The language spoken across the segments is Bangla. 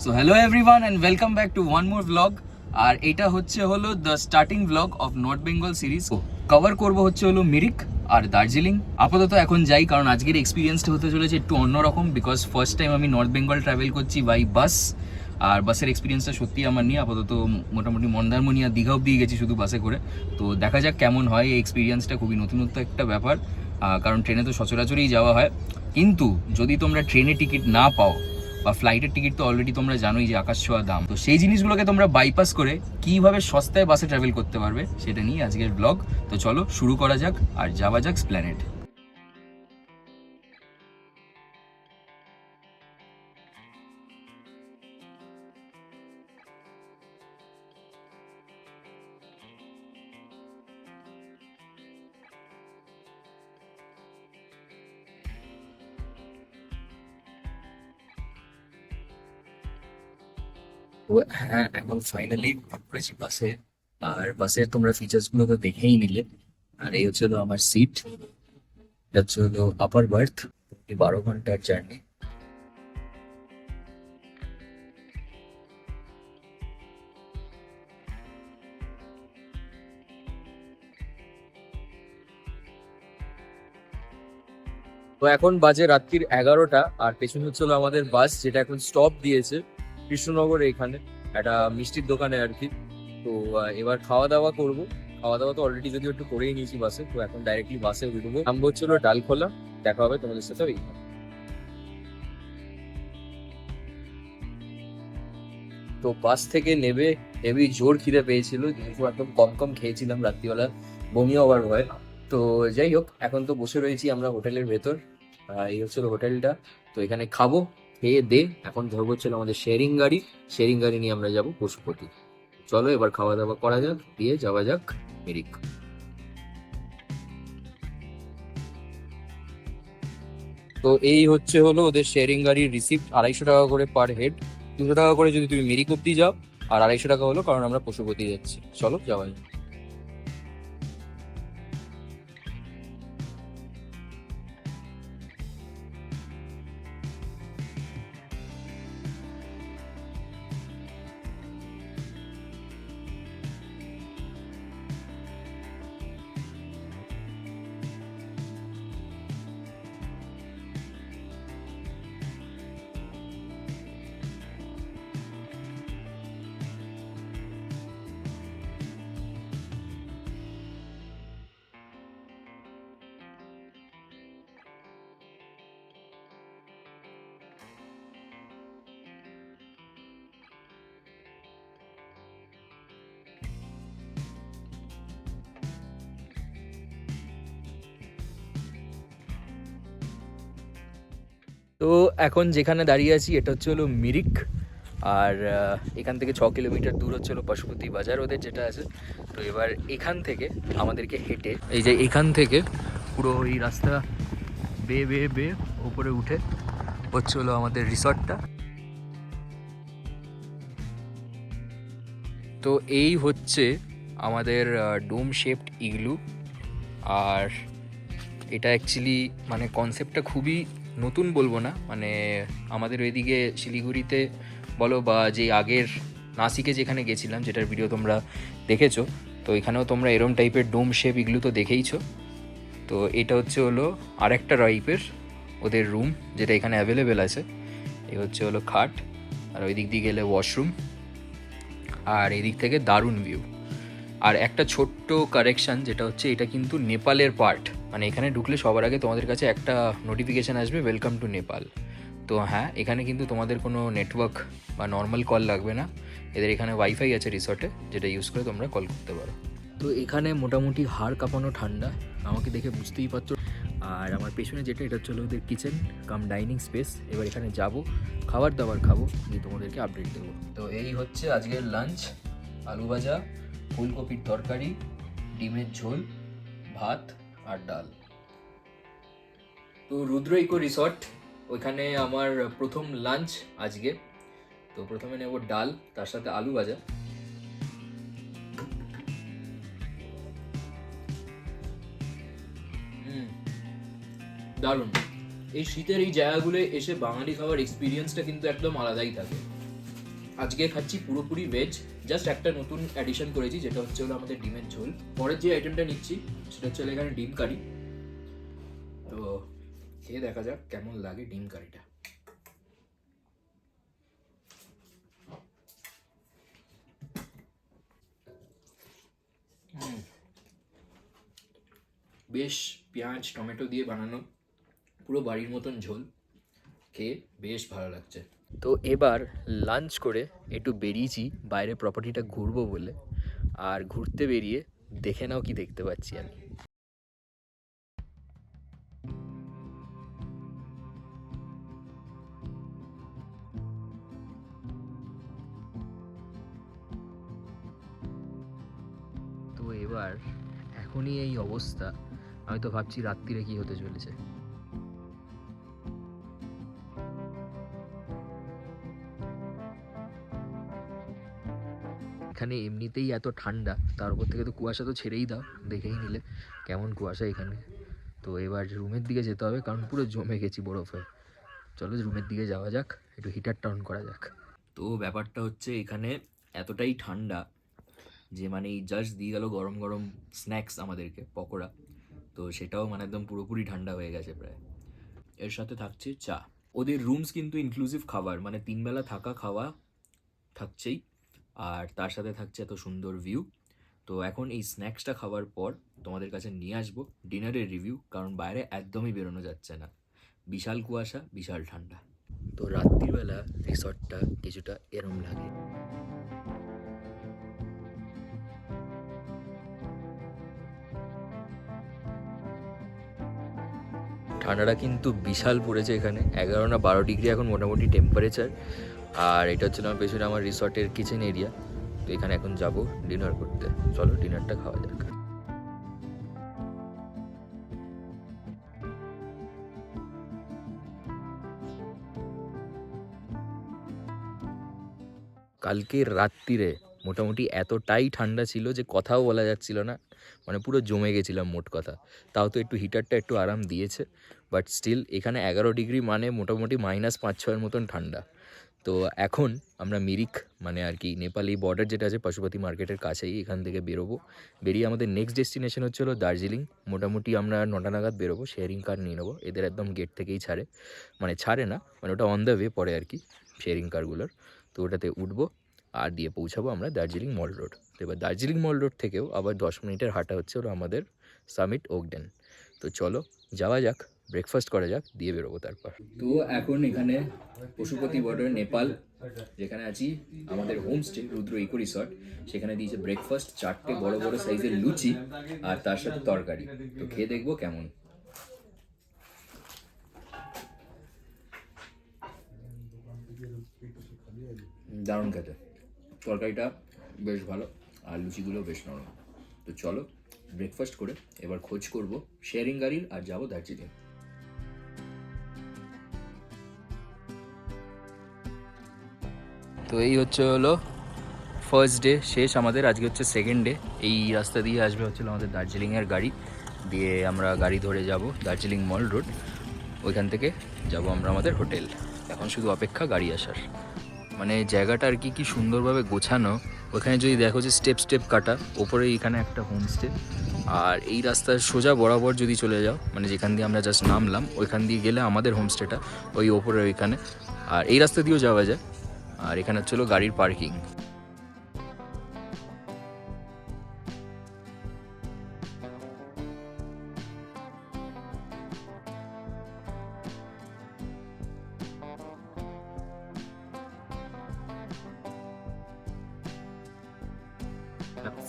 So hello everyone and welcome back to one more blog. আর এটা হলো the starting blog of north Bengal series. Cover করবো হলো মিরিক আর দার্জিলিং। আপাতত এখন যাই, কারণ আজকের এক্সপিরিয়েন্সটা হতে চলেছে একটু অন্যরকম, বিকজ ফার্স্ট টাইম আমি নর্থ বেঙ্গল ট্রাভেল করছি বাই বাস। আর বাসের এক্সপিরিয়েন্সটা সত্যি আমার নিয়ে আপাতত মোটামুটি মন্দারমণি আর দীঘা অব্দি গেছি শুধু বাসে করে। তো দেখা যাক কেমন হয় এই এক্সপিরিয়েন্সটা। খুবই নতুনত্ব একটা ব্যাপার, কারণ ট্রেনে তো সচরাচরই যাওয়া হয়। কিন্তু যদি তোমরা ট্রেনে টিকিট না পাও বা ফ্লাইটের টিকিট তো অলরেডি তোমরা জানোই যে আকাশ ছোঁয়া দাম, তো সেই জিনিসগুলোকে তোমরা বাইপাস করে কিভাবে সস্তায় বাসে ট্রাভেল করতে পারবে সেটা নিয়ে আজকের ব্লগ। তো চলো শুরু করা যাক আর যাওয়া যাক স্প্ল্যানেড। তো হ্যাঁ, এখন ফাইনালি করেছি বাসে। আর বাসের তোমরা ফিচার্স গুলো তো দেখেই নিলে। আর এই হচ্ছে আমার সিট, এটা হচ্ছে আপার বার্থ। 12 ঘন্টার জার্নি। তো এখন বাজে রাত্রির 11টা, আর পেছনে হচ্ছিল আমাদের বাস, যেটা এখন স্টপ দিয়েছে কৃষ্ণনগরে, এখানে একটা মিষ্টির দোকানে আর কি। তো এবার খাওয়া দাওয়া করব। খাওয়া দাওয়া তো অলরেডি যদিও একটু করেই নিয়েছি বাসে, তো এখন ডাইরেক্টলি বাসে উঠবো। নাম হচ্ছিল ডালখোলা। দেখা হবে তোমাদের সাথে ওই। তো বাস থেকে নেবে হেভি জোর খিদে পেয়েছিল, যেহেতু একদম কম কম খেয়েছিলাম রাত্রিবেলা, বমি হওয়ার ভয়। তো যাই হোক, এখন তো বসে রয়েছি আমরা হোটেলের ভেতর। এই হচ্ছিল হোটেলটা। তো এখানে খাবো, খেয়ে দে এখন ধরবো হচ্ছিল আমাদের শেয়ারিং গাড়ি। শেয়ারিং গাড়ি নিয়ে আমরা যাবো পশুপতি। চলো এবার খাওয়া দাওয়া করা যাক, দিয়ে যাওয়া যাক মিরিক। তো এই হলো ওদের শেয়ারিং গাড়ির রিসিপ্ট। 250 টাকা করে পার হেড, 200 টাকা করে যদি তুমি মিরিক অব্দি যাও, আর 250 টাকা হলো কারণ আমরা পশুপতি যাচ্ছি। চলো যাওয়া যাক। তো এখন যেখানে দাঁড়িয়ে আছি এটা হলো মিরিক। আর এখান থেকে 6 কিলোমিটার দূর হলো পশুপতি বাজার ওদের যেটা আছে। তো এবার এখান থেকে আমাদেরকে হেঁটে, এই যে এখান থেকে পুরো এই রাস্তা বে বে বে উপরে উঠে হলো আমাদের রিসর্টটা। তো এই হচ্ছে আমাদের ডোম শেপড ইগলু। আর এটা অ্যাকচুয়ালি মানে কনসেপ্টটা খুবই নতুন বলবো না, মানে আমাদের ওইদিকে শিলিগুড়িতে বলো বা যে আগের নাসিকে যেখানে গেছিলাম, যেটার ভিডিও তোমরা দেখেছো, তো এখানেও তোমরা এরম টাইপের ডোম শেপ ইগলু তো দেখেইছো। তো এটা হলো আরেকটা টাইপের ওদের রুম, যেটা এখানে অ্যাভেলেবেল আছে। এই হলো খাট, আর ওই দিক দিয়ে গেলে ওয়াশরুম, আর এই দিক থেকে দারুণ ভিউ। আর একটা ছোট্ট কারেকশান, যেটা হচ্ছে এটা কিন্তু নেপালের পার্ট, মানে এখানে ঢুকলে সবার আগে তোমাদের কাছে একটা নোটিফিকেশান আসবে, ওয়েলকাম টু নেপাল। তো হ্যাঁ, এখানে কিন্তু তোমাদের কোনো নেটওয়ার্ক বা নর্মাল কল লাগবে না। এদের এখানে ওয়াইফাই আছে রিসর্টে, যেটা ইউজ করে তোমরা কল করতে পারো। তো এখানে মোটামুটি হাড় কাঁপানো ঠান্ডা, আমাকে দেখে বুঝতেই পারছো। আর আমার পেছনে যেটা, এটা হলো ওদের কিচেন কাম ডাইনিং স্পেস। এবার এখানে যাব, খাবার দাবার খাবো, দিয়ে তোমাদেরকে আপডেট দেবো। তো এই হচ্ছে আজকের লাঞ্চ: আলু ভাজা, ফুলকপির তরকারি, ডিমের ঝোল, ভাত আর ডাল। তো রুদ্র ইকো রিসর্ট, ওইখানে আমার প্রথম লাঞ্চ আজকে। তো প্রথমে নেব ডাল, তার সাথে আলু ভাজা। দারুণ। এই শীতের এই জায়গাগুলো এসে বাঙালি খাবার এক্সপিরিয়েন্সটা কিন্তু একদম আলাদাই থাকে। আজকে খাচ্ছি পুরোপুরি ভেজ, জাস্ট একটা নতুন অ্যাডিশন করেছি যেটা হচ্ছে হলো আমাদের ডিমের ঝোল। পরের যে আইটেমটা নিচ্ছি সেটা হচ্ছে হলো এখানে ডিম কারি। তো খেয়ে দেখা যাক কেমন লাগে ডিম কারিটা। বেশ পেঁয়াজ টমেটো দিয়ে বানানো, পুরো বাড়ির মতন ঝোল, খেয়ে বেশ ভালো লাগছে। তো এবার লাঞ্চ করে একটু বেরিয়েছি বাইরে প্রপার্টিটা ঘুরবো বলে। আর ঘুরতে বেরিয়ে দেখে নাও কি দেখতে পাচ্ছি আমি। তো এবার এখনই এই অবস্থা, আমি তো ভাবছি রাত্রিরে কি হতে চলেছে। এখানে এমনিতেই এত ঠান্ডা, তার উপর থেকে তো কুয়াশা তো ছেড়েই দাও, দেখেই নিলে কেমন কুয়াশা এখানে। তো এবার রুমের দিকে যেতে হবে কারণ পুরো জমে গেছি বরফে। চলো রুমের দিকে যাওয়া যাক, একটু হিটারটা অন করা যাক। তো ব্যাপারটা হচ্ছে এখানে এতটাই ঠান্ডা যে মানে এই জাস্ট দিয়ে গেল গরম গরম স্ন্যাক্স আমাদেরকে, পকোড়া। তো সেটাও মানে একদম পুরোপুরি ঠান্ডা হয়ে গেছে প্রায়। এর সাথে থাকছে চা। ওদের রুমস কিন্তু ইনক্লুসিভ খাবার, মানে 3 বেলা থাকা খাওয়া থাকছেই, আর তার সাথে থাকছে এত সুন্দর ভিউ। তো এখন এই স্ন্যাক্সটা খাওয়ার পর তোমাদের কাছে নিয়ে আসবো ডিনারের রিভিউ, কারণ বাইরে একদমই বেরোনো যাচ্ছে না, বিশাল কুয়াশা, বিশাল ঠান্ডা। তো রাত্রিবেলা রিসর্টটা কিছুটা এরম লাগে। ঠান্ডাটা কিন্তু বিশাল পড়েছে এখানে, 11 না 12 ডিগ্রি এখন মোটামুটি টেম্পারেচার। আর এটা হচ্ছে আমার পেছনে আমার রিসর্টের কিচেন এরিয়া। তো এখানে এখন যাব ডিনার করতে, চলো ডিনারটা খাওয়া যাক। কালকে রাত্রিরে মোটামুটি এতটাই ঠান্ডা ছিল যে কথাও বলা যাচ্ছিল না, মানে পুরো জমে গেছিলাম মোট কথা। তাও তো একটু হিটারটা একটু আরাম দিয়েছে, বাট স্টিল এখানে 11 ডিগ্রি মানে মোটামুটি -5-6-এর মতন ঠান্ডা। তো এখন আমরা মিরিক, মানে আর কি নেপালি বর্ডার যেটা আছে পশুপতি মার্কেটের কাছেই, এখান থেকে বেরোবো। বেরিয়ে আমাদের নেক্সট ডেস্টিনেশন হচ্ছে হলো দার্জিলিং। মোটামুটি আমরা 9টা নাগাদ বেরোবো, শেয়ারিং কার নিয়ে নেবো, এদের একদম গেট থেকেই ছাড়ে, মানে ছাড়ে না, মানে ওটা অন দ্য ওয়ে পড়ে আর কি শেয়ারিং কারগুলোর। তো ওটাতে উঠবো আর দিয়ে পৌঁছাবো আমরা দার্জিলিং মল রোড। তো এবার দার্জিলিং মল রোড থেকেও আবার 10 মিনিটের হাঁটা হচ্ছে ওরা আমাদের সামিট ওকডেন। তো চলো যাওয়া যাক, ব্রেকফাস্ট করা যাক, দিয়ে বেরোবো তারপর। তো এখন এখানে পশুপতি বর্ডার নেপাল যেখানে আছি, আমাদের হোমস্টে রুদ্র ইকো রিসর্ট, সেখানে দিয়েছে ব্রেকফাস্ট 4টে বড় বড় সাইজের লুচি আর তার সাথে তরকারি। তো খেয়ে দেখবো কেমন। দারুণ খেতে, তরকারিটা বেশ ভালো আর লুচিগুলো বেশ নরম। তো চলো ব্রেকফাস্ট করে এবার খোঁজ করব শেয়ারিং গাড়ির আর যাবো দার্জিলিং। তো এই হচ্ছে হলো ফার্স্ট ডে শেষ আমাদের, আজকে হচ্ছে সেকেন্ড ডে। এই রাস্তা দিয়ে আসবে হচ্ছিলো আমাদের দার্জিলিংয়ের গাড়ি, দিয়ে আমরা গাড়ি ধরে যাব দার্জিলিং মল রোড, ওইখান থেকে যাব আমরা আমাদের হোটেল। এখন শুধু অপেক্ষা গাড়ি আসার। মানে জায়গাটা আর কি সুন্দরভাবে গোছানো। ওখানে যদি দেখো যে স্টেপ স্টেপ কাটা, ওপরে এখানে একটা হোমস্টে। আর এই রাস্তার সোজা বরাবর যদি চলে যাও, মানে যেখান দিয়ে আমরা জাস্ট নামলাম ওইখান দিয়ে গেলে আমাদের হোমস্টেটা ওই ওপরে ওইখানে। আর এই রাস্তা দিয়েও যাওয়া যায়। আর এখানে হচ্ছিলো গাড়ির পার্কিং।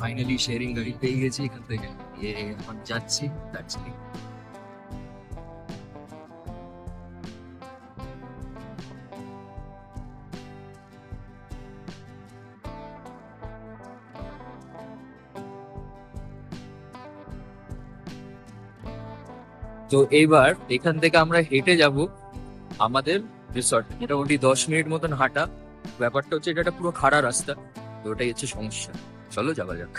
ফাইনালি শেয়ারিং গাড়ি পেয়ে গেছি, এখান থেকে এখন যাচ্ছি দার্জিলিং। তো এইবার এখান থেকে আমরা হেঁটে যাব আমাদের রিসর্ট, মোটামুটি 10 মিনিট মতন হাঁটা। ব্যাপারটা হচ্ছে এটা একটা পুরো খাড়া রাস্তা, তো ওটাই হচ্ছে সমস্যা। চলো যাওয়া যাক।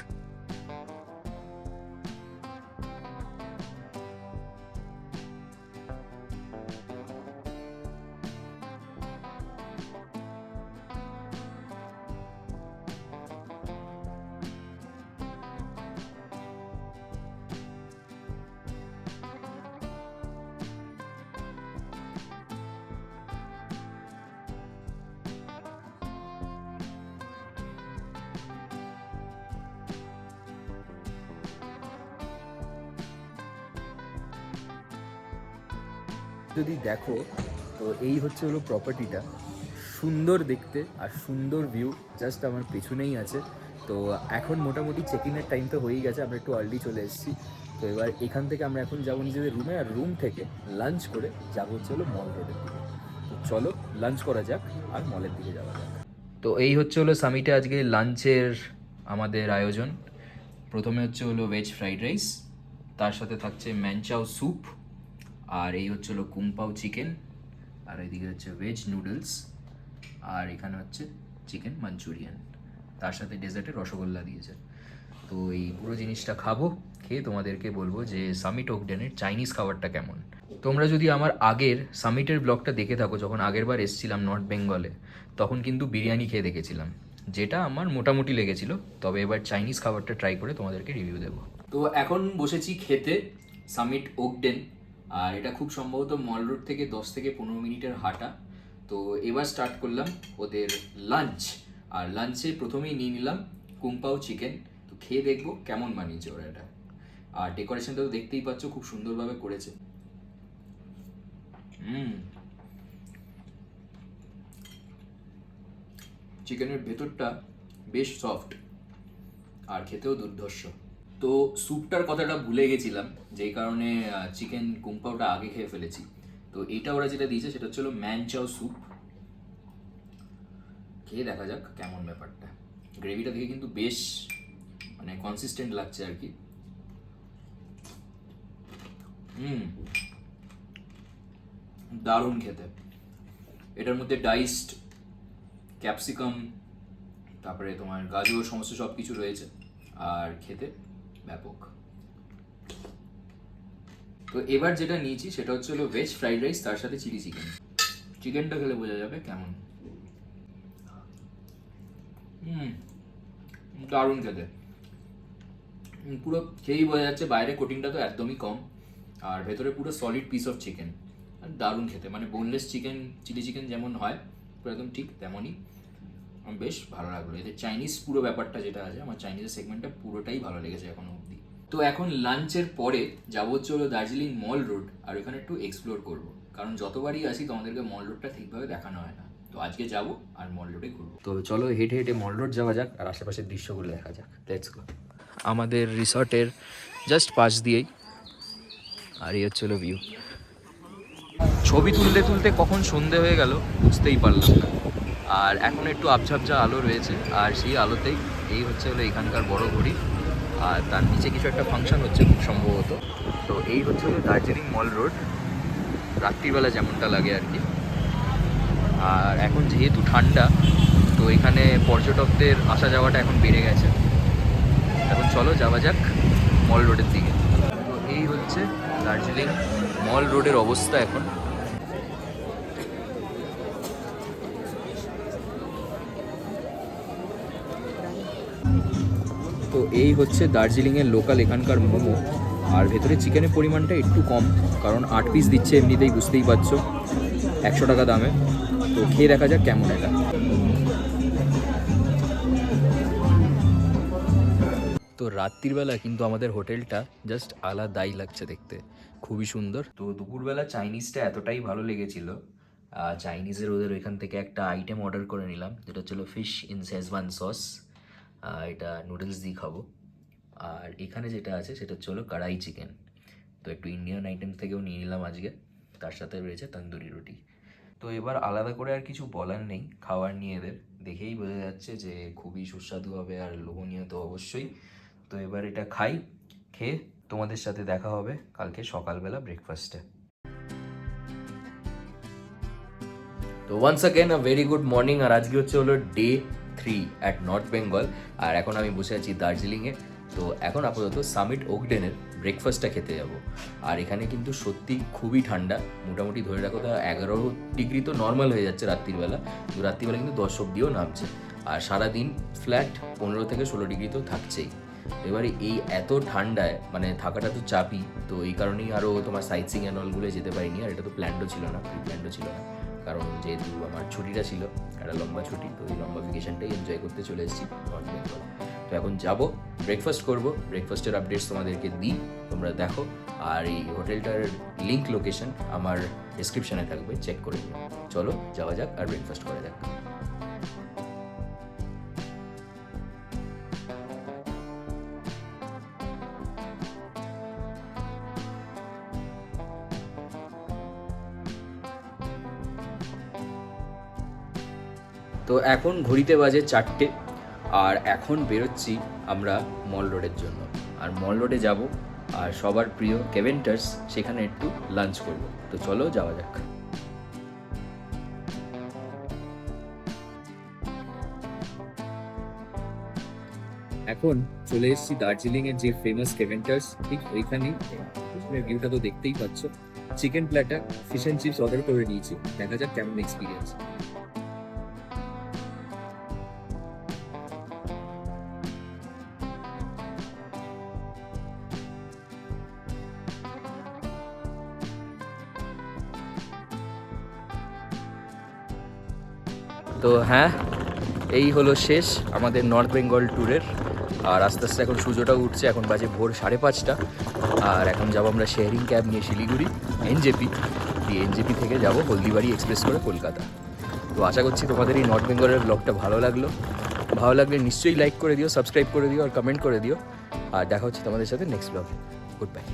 যদি দেখো তো এই হচ্ছে হলো প্রপার্টিটা, সুন্দর দেখতে আর সুন্দর ভিউ জাস্ট আমার পেছনেই আছে। তো এখন মোটামুটি চেক ইনের টাইম তো হয়েই গেছে, আমরা একটু আর্লি চলে এসেছি। তো এবার এখান থেকে আমরা এখন যাবো নিজেদের রুমে, আর রুম থেকে লাঞ্চ করে যাবো হচ্ছে হলো মল রোডের দিকে। তো চলো লাঞ্চ করা যাক আর মলের দিকে যাওয়া যাক। তো এই হচ্ছে হলো সামিটে আজকে লাঞ্চের আমাদের আয়োজন। প্রথমে হচ্ছে হলো ভেজ ফ্রাইড রাইস, তার সাথে থাকছে ম্যানচাও স্যুপ, আর এই হচ্ছে হলো কুমপাও চিকেন, আর এইদিকে হচ্ছে ভেজ নুডলস, আর এখানে হচ্ছে চিকেন মাঞ্চুরিয়ান, তার সাথে ডেজার্টে রসগোল্লা দিয়েছে। তো এই পুরো জিনিসটা খাবো, খেয়ে তোমাদেরকে বলবো যে সামিট ওকডেনের চাইনিজ খাবারটা কেমন। তোমরা যদি আমার আগের সামিটের ব্লগটা দেখে থাকো, যখন আগের বার এসেছিলাম নর্থ বেঙ্গলে, তখন কিন্তু বিরিয়ানি খেয়ে দেখেছিলাম, যেটা আমার মোটামুটি লেগেছিল। তবে এবার চাইনিজ খাবারটা ট্রাই করে তোমাদেরকে রিভিউ দেবো। তো এখন বসেছি খেতে সামিট ওকডেন, আর এটা খুব সম্ভবত মল রোড থেকে 10 থেকে 15 মিনিটের হাঁটা। তো এবার স্টার্ট করলাম ওদের লাঞ্চ, আর লাঞ্চে প্রথমেই নিয়ে নিলাম কুমপাও চিকেন। তো খেয়ে দেখবো কেমন বানিয়েছে ওরা এটা, আর ডেকোরেশনটা তো দেখতেই পাচ্ছ খুব সুন্দরভাবে করেছে। চিকেনের ভেতরটা বেশ সফট আর খেতেও দুর্ধর্ষ। তো স্যুপটার কথাটা ভুলে গেছিলাম, যেই কারণে চিকেন কুমপাওটা আগে খেয়ে ফেলেছি। তো এটা ওরা যেটা দিয়েছে সেটা হচ্ছিল ম্যানচাও স্যুপ। খেয়ে দেখা যাক কেমন ব্যাপারটা। গ্রেভিটা দেখে কিন্তু বেশ মানে কনসিস্টেন্ট লাগছে আর কি। দারুণ খেতে। এটার মধ্যে ডাইসড ক্যাপসিকাম, তারপরে তোমার গাজর, সমস্ত সব কিছু রয়েছে, আর খেতে ব্যাপক। তো এবার যেটা নিয়েছি সেটা হচ্ছে হলো ভেজ ফ্রাইড রাইস, তার সাথে চিলি চিকেন। চিকেনটা খেলে বোঝা যাবে কেমন। দারুণ খেতে। পুরো খেয়েই বোঝা যাচ্ছে, বাইরে কোটিংটা তো একদমই কম, আর ভেতরে পুরো সলিড পিস অফ চিকেন। আর দারুণ খেতে, মানে বোনলেস চিকেন, চিলি চিকেন যেমন হয় পুরো একদম ঠিক তেমনই। আমার বেশ ভালো লাগলো। এদের চাইনিজ পুরো ব্যাপারটা যেটা আছে, আমার চাইনিজের সেগমেন্টটা পুরোটাই ভালো লেগেছে এখনো অবধি। তো এখন লাঞ্চের পরে যাবো হচ্ছে হলো দার্জিলিং মল রোড, আর ওখানে একটু এক্সপ্লোর করবো, কারণ যতবারই আসি তোমাদেরকে মল রোডটা ঠিকভাবে দেখানো হয় না। তো আজকে যাবো আর মল রোডে ঘুরবো। তো চলো হেঁটে হেঁটে মল রোড যাওয়া যাক, আর আশেপাশের দৃশ্যগুলো দেখা যাক। Let's go. আমাদের রিসর্টের জাস্ট পাশ দিয়েই, আর এই হচ্ছে হলো ভিউ। ছবি তুলতে তুলতে কখন সন্ধে হয়ে গেল বুঝতেই পারলাম না। আর এখন একটু আবঝাবঝা আলো রয়েছে, আর সেই আলোতেই এই হচ্ছে হলো এখানকার বড় ঘড়ি, আর তার নিচে কিছু একটা ফাংশন হচ্ছে খুব সম্ভবত। তো এই হচ্ছে হলো দার্জিলিং মল রোড, রাত্রিবেলা যেমনটা লাগে আর কি। আর এখন যেহেতু ঠান্ডা, তো এখানে পর্যটকদের আসা যাওয়াটা এখন বেড়ে গেছে। এখন চলো যাওয়া যাক মল রোডের দিকে। তো এই হচ্ছে দার্জিলিং মল রোডের অবস্থা এখন। তো এই হচ্ছে দার্জিলিংয়ের লোকাল এখানকার মোমো, আর ভেতরে চিকেনের পরিমাণটা একটু কম, কারণ 8 পিস দিচ্ছে এমনিতেই, বুঝতেই পারছো 100 টাকা দামে। তো খেয়ে দেখা যাক কেমন এটা। তো রাত্রিবেলা কিন্তু আমাদের হোটেলটা জাস্ট আলাদাই লাগছে দেখতে, খুবই সুন্দর। তো দুপুরবেলা চাইনিজটা এতটাই ভালো লেগেছিল, চাইনিজের ওদের ওইখান থেকে একটা আইটেম অর্ডার করে নিলাম, যেটা হচ্ছিল ফিশ ইন শেজওয়ান সস। এটা নুডলস দিয়ে খাবো। আর এখানে যেটা আছে সেটা হচ্ছে হলো কড়াই চিকেন। তো একটু ইন্ডিয়ান আইটেম থেকেও নিয়ে নিলাম আজকে, তার সাথে রয়েছে তন্দুরি রুটি। তো এবার আলাদা করে আর কিছু বলার নেই খাবার নিয়ে, এদের দেখেই বোঝা যাচ্ছে যে খুবই সুস্বাদু হবে আর লোভনীয় তো অবশ্যই। তো এবার এটা খাই, খেয়ে তোমাদের সাথে দেখা হবে কালকে সকালবেলা ব্রেকফাস্টে। তো once again a very good morning, আর আজকে হচ্ছে হলো ডে 3 অ্যাট নর্থ বেঙ্গল, আর এখন আমি বসে আছি দার্জিলিংয়ে। তো এখন আপাতত সামিট ওকডেনের ব্রেকফাস্টটা খেতে যাব। আর এখানে কিন্তু সত্যি খুবই ঠান্ডা, মোটামুটি ধরে রাখো তো 11 ডিগ্রি তো নর্মাল হয়ে যাচ্ছে রাত্রিবেলা, তো রাত্রিবেলা কিন্তু 10 অব্দিও নামছে। আর সারাদিন ফ্ল্যাট 15 থেকে 16 ডিগ্রি তো থাকছেই। এবারে এই এত ঠান্ডায় মানে থাকাটা তো চাপই, তো এই কারণেই আরও তোমার সাইট সিং অ্যান্ড অলগুলো যেতে পারিনি। আর এটা তো প্ল্যান্ডও ছিল না, প্রি প্ল্যান্ডও ছিল না, কারণ যেহেতু আমার ছুটিটা ছিল একটা লম্বা ছুটি, তো এই লম্বা ভ্যাকেশনটাই এনজয় করতে চলে এসেছি নর্থ বেঙ্গল। তো এখন যাবো ব্রেকফাস্ট করব, ব্রেকফাস্টের আপডেটস তোমাদেরকে দিই, তোমরা দেখো। আর এই হোটেলটার লিঙ্ক লোকেশন আমার ডিসক্রিপশানে থাকবে, চেক করে নিও। চলো যাওয়া যাক আর ব্রেকফাস্ট করা যাক। তো এখন ঘড়িতে বাজে 4টে, আর এখন বেরোচ্ছি আমরা মল রোডের জন্য। আর মল রোডে যাব আর সবার প্রিয় কেভেন্টার্স, সেখানে একটু লাঞ্চ করব। তো চলো যাওয়া যাক। এখন চলে এসেছি দার্জিলিংয়ের যে ফেমাস কেভেন্টার্স, ঠিক ওইখানেই। ভিউটা তো দেখতেই পাচ্ছ। Chicken platter, fish and chips order করে নিয়েছি, দেখা যাক কেমন এক্সপিরিয়েন্স। তো হ্যাঁ, এই হলো শেষ আমাদের নর্থ বেঙ্গল ট্যুরের। আর আস্তে আস্তে এখন সূর্যটাও উঠছে, এখন বাজে ভোর 5:30। আর এখন যাবো আমরা শেয়ারিং ক্যাব নিয়ে শিলিগুড়ি এনজেপি, দিয়ে এনজেপি থেকে যাব হলদিবাড়ি এক্সপ্রেস করে কলকাতা। তো আশা করছি তোমাদের এই নর্থ বেঙ্গলের ব্লগটা ভালো লাগলে নিশ্চয়ই লাইক করে দিও, সাবস্ক্রাইব করে দিও আর কমেন্ট করে দিও। আর দেখা হচ্ছে তোমাদের সাথে নেক্সট ব্লগে। Good bye.